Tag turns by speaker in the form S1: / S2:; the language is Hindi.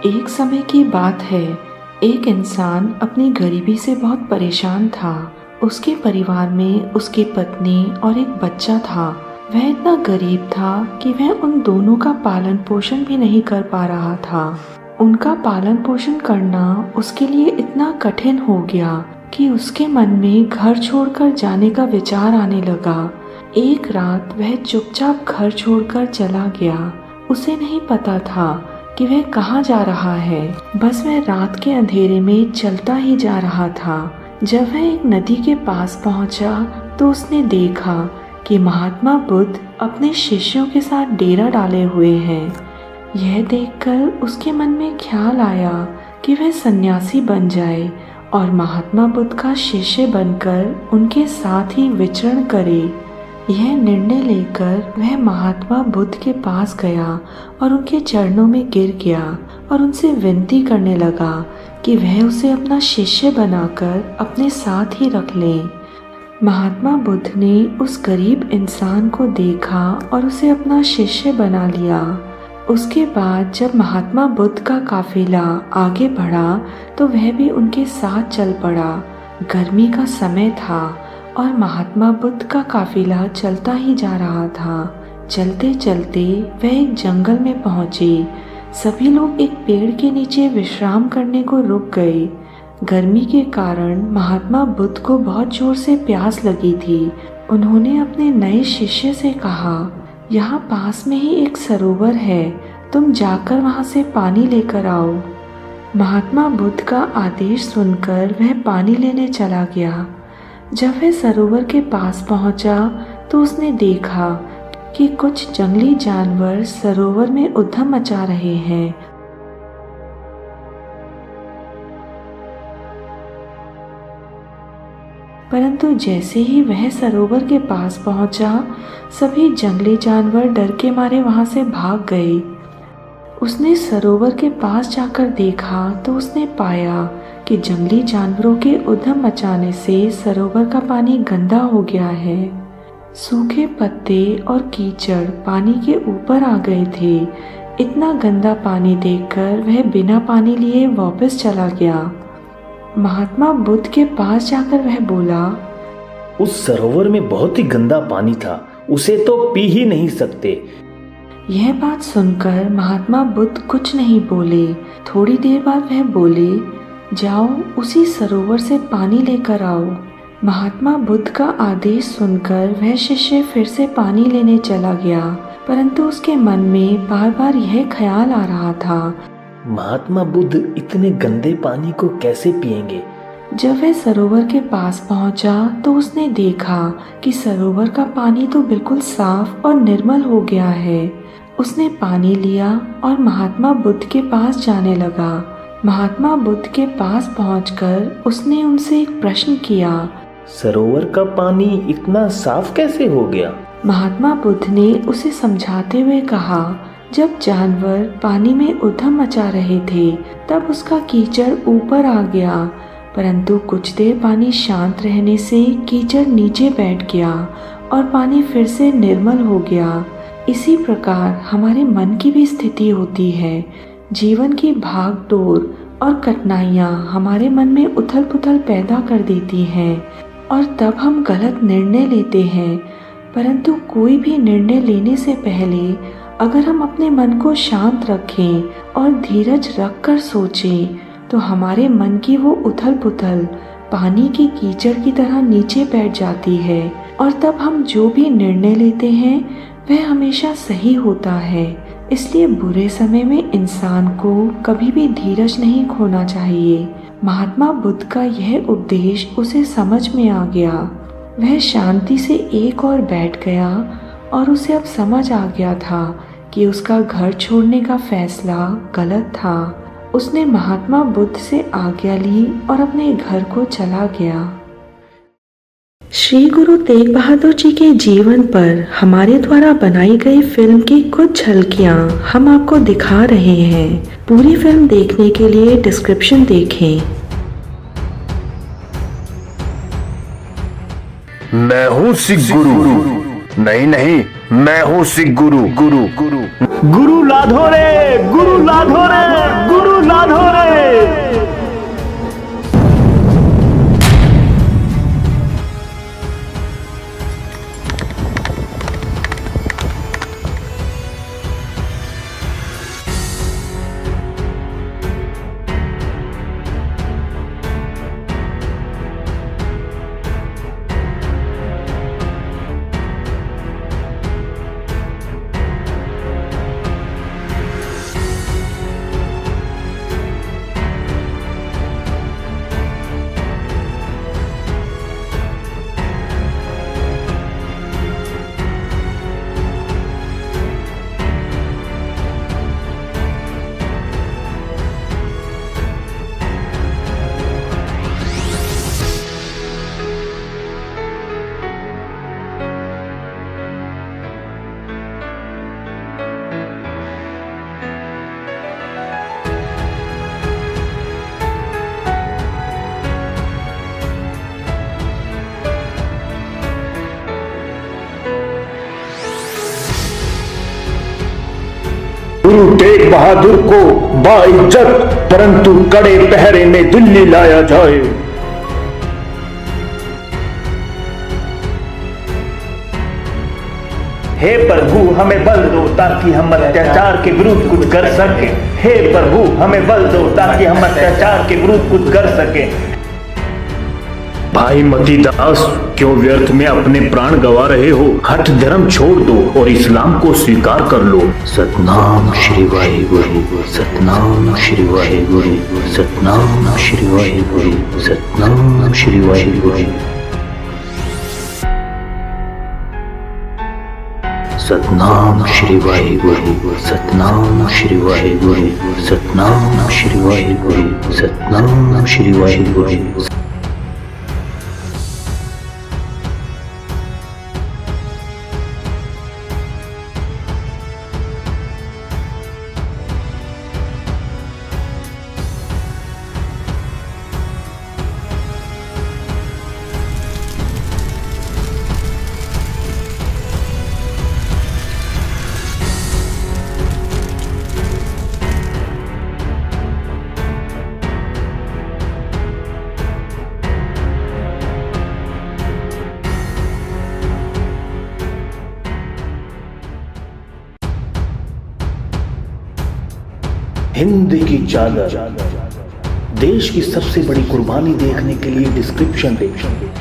S1: एक समय की बात है, एक इंसान अपनी गरीबी से बहुत परेशान था। उसके परिवार में उसकी पत्नी और एक बच्चा था। वह इतना गरीब था कि वह उन दोनों का पालन पोषण भी नहीं कर पा रहा था। उनका पालन पोषण करना उसके लिए इतना कठिन हो गया कि उसके मन में घर छोड़कर जाने का विचार आने लगा। एक रात वह चुपचाप घर छोड़कर चला गया। उसे नहीं पता था कि वह कहाँ जा रहा है। बस वह रात के अंधेरे में चलता ही जा रहा था। जब वह एक नदी के पास पहुंचा तो उसने देखा कि महात्मा बुद्ध अपने शिष्यों के साथ डेरा डाले हुए हैं। यह देखकर उसके मन में ख्याल आया कि वह सन्यासी बन जाए और महात्मा बुद्ध का शिष्य बनकर उनके साथ ही विचरण करे। यह निर्णय लेकर वह महात्मा बुद्ध के पास गया और उनके चरणों में गिर गया और उनसे विनती करने लगा कि वह उसे अपना शिष्य बनाकर अपने साथ ही रख लें। महात्मा बुद्ध ने उस गरीब इंसान को देखा और उसे अपना शिष्य बना लिया। उसके बाद जब महात्मा बुद्ध का काफिला आगे बढ़ा तो वह भी उनके साथ चल पड़ा। गर्मी का समय था और महात्मा बुद्ध का काफिला चलता ही जा रहा था। चलते चलते वह एक जंगल में पहुंचे। सभी लोग एक पेड़ के नीचे विश्राम करने को रुक गए। गर्मी के कारण महात्मा बुद्ध को बहुत जोर से प्यास लगी थी। उन्होंने अपने नए शिष्य से कहा, यहाँ पास में ही एक सरोवर है, तुम जाकर वहाँ से पानी लेकर आओ। महात्मा बुद्ध का आदेश सुनकर वह पानी लेने चला गया। जब वह सरोवर के पास पहुंचा तो उसने देखा कि कुछ जंगली जानवर सरोवर में उद्यम मचा रहे हैं। परंतु जैसे ही वह सरोवर के पास पहुंचा, सभी जंगली जानवर डर के मारे वहां से भाग गए। उसने सरोवर के पास जाकर देखा तो उसने पाया कि जंगली जानवरों के उद्यम मचाने से सरोवर का पानी गंदा हो गया है। सूखे पत्ते और कीचड़ पानी के ऊपर आ गए थे। इतना गंदा पानी देखकर वह बिना पानी लिए वापस चला गया। महात्मा बुद्ध के पास जाकर वह बोला,
S2: उस सरोवर में बहुत ही गंदा पानी था, उसे तो पी ही नहीं सकते।
S1: यह बात सुनकर महात्मा बुद्ध कुछ नहीं बोले। थोड़ी देर बाद वह बोले, जाओ उसी सरोवर से पानी लेकर आओ। महात्मा बुद्ध का आदेश सुनकर वह शिष्य फिर से पानी लेने चला गया, परंतु उसके मन में बार बार यह ख्याल आ रहा था,
S2: महात्मा बुद्ध इतने गंदे पानी को कैसे पिएंगे।
S1: जब वह सरोवर के पास पहुंचा तो उसने देखा कि सरोवर का पानी तो बिल्कुल साफ और निर्मल हो गया है। उसने पानी लिया और महात्मा बुद्ध के पास जाने लगा। महात्मा बुद्ध के पास पहुंचकर उसने उनसे एक प्रश्न किया,
S2: सरोवर का पानी इतना साफ कैसे हो गया।
S1: महात्मा बुद्ध ने उसे समझाते हुए कहा, जब जानवर पानी में उद्यम मचा रहे थे तब उसका कीचड़ ऊपर आ गया, परंतु कुछ देर पानी शांत रहने से कीचड़ नीचे बैठ गया और पानी फिर से निर्मल हो गया। इसी प्रकार हमारे मन की भी स्थिति होती है। जीवन की भाग दौड़ और कठिनाइयाँ हमारे मन में उथल पुथल पैदा कर देती हैं और तब हम गलत निर्णय लेते हैं। परंतु कोई भी निर्णय लेने से पहले अगर हम अपने मन को शांत रखें और धीरज रखकर सोचें तो हमारे मन की वो उथल पुथल पानी की कीचड़ की तरह नीचे बैठ जाती है और तब हम जो भी निर्णय लेते हैं वह हमेशा सही होता है। इसलिए बुरे समय में इंसान को कभी भी धीरज नहीं खोना चाहिए। महात्मा बुद्ध का यह उपदेश उसे समझ में आ गया। वह शांति से एक और बैठ गया और उसे अब समझ आ गया था कि उसका घर छोड़ने का फैसला गलत था। उसने महात्मा बुद्ध से आज्ञा ली और अपने घर को चला गया। श्री गुरु तेग बहादुर जी के जीवन पर हमारे द्वारा बनाई गई फिल्म की कुछ झलकियां हम आपको दिखा रहे हैं। पूरी फिल्म देखने के लिए डिस्क्रिप्शन देखें।
S3: मैं हूँ सिख गुरु। नहीं, मैं हूँ सिख गुरु।
S2: गुरु लाधो रे, गुरु लाधो रे, गुरु लाधो रे।
S3: गुरु तेग बहादुर को बाइज्जत परंतु कड़े पहरे में दिल्ली लाया जाए।
S2: हे प्रभु हमें बल दो ताकि हम अत्याचार के विरुद्ध कुछ कर सके। हे प्रभु हमें बल दो ताकि हम अत्याचार के विरुद्ध कुछ कर सके।
S3: भाई मतीदास, क्यों व्यर्थ में अपने प्राण गंवा रहे हो? हठ धर्म छोड़ दो और इस्लाम को स्वीकार कर लो।
S4: सतनाम श्री वाहिगुरु, सतनाम श्री वाहिगुरु, सतनाम श्री वाहिगुरु, सतनाम श्री वाहिगुरु, सतनाम श्री वाहिगुरु, सतनाम श्री वाहिगुरु, सतनाम श्री वाहिगुरु, सतनाम श्री वाहिगुरु।
S2: हिंद की चादर, देश की सबसे बड़ी कुर्बानी देखने के लिए डिस्क्रिप्शन देखें।